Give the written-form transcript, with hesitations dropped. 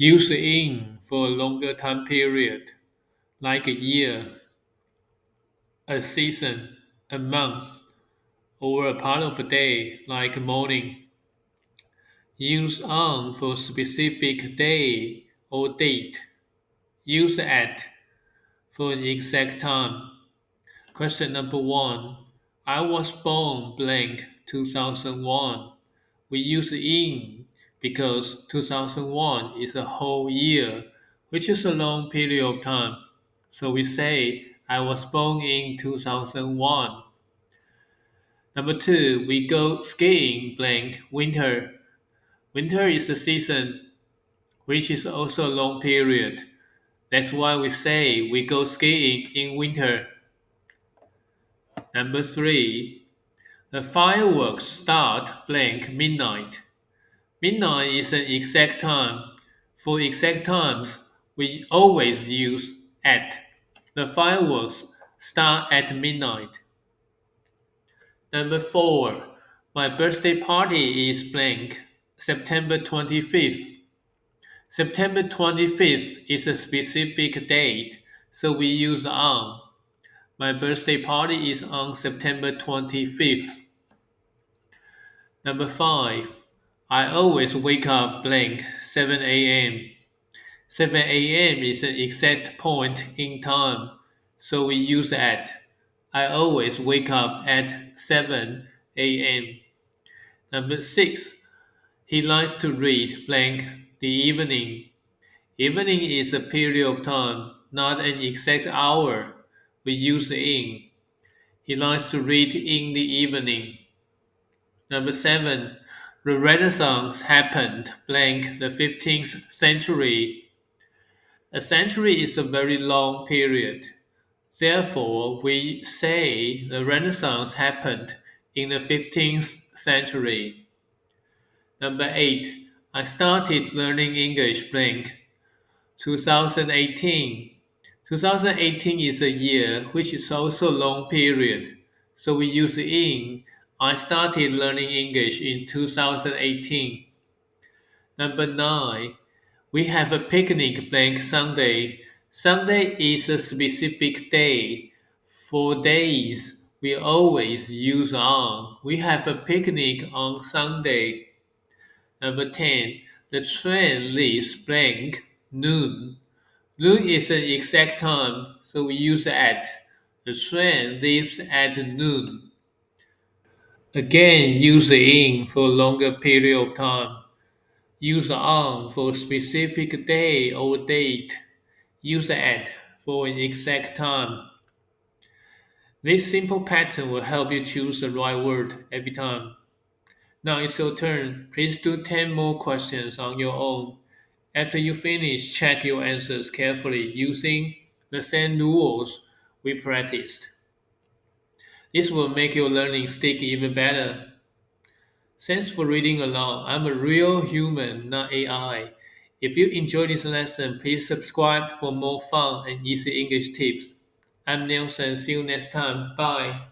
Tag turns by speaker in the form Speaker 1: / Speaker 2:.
Speaker 1: Use in for a longer time period, like a year, a season, a month, or a part of a day, like a morning. Use on for a specific day or date. Use at for an exact time. Question number 1. I was born blank 2001. We use in because 2001 is a whole year, which is a long period of time. So we say, I was born in 2001. Number 2, we go skiing blank winter. Winter is a season, which is also a long period. That's why we say we go skiing in winter. Number 3, the fireworks start blank midnight. Midnight is an exact time. For exact times, we always use at. The fireworks start at midnight. Number 4, my birthday party is blank September 25th. September 25th is a specific date, so we use on. My birthday party is on September 25th. Number 5. I always wake up blank 7 a.m. 7 a.m. is an exact point in time, so we use at. I always wake up at 7 a.m. Number 6. He likes to read blank the evening. Evening is a period of time, not an exact hour. We use in. He likes to read in the evening. Number 7. The Renaissance happened blank the 15th century. A century is a very long period. Therefore, we say the Renaissance happened in the 15th century. Number 8. I started learning English blank 2018. 2018 is a year which is also a long period. So we use in. I started learning English in 2018. Number 9. We have a picnic blank Sunday. Sunday is a specific day. For days, we always use on. We have a picnic on Sunday. Number 10. The train leaves blank noon. Noon is an exact time, so we use at. The train leaves at noon. Again, use in for a longer period of time. Use on for a specific day or date. Use at for an exact time. This simple pattern will help you choose the right word every time. Now it's your turn. Please do 10 more questions on your own. After you finish, check your answers carefully using the same rules we practiced. This will make your learning stick even better. Thanks for reading along. I'm a real human, not AI. If you enjoyed this lesson, please subscribe for more fun and easy English tips. I'm Nelson. See you next time. Bye.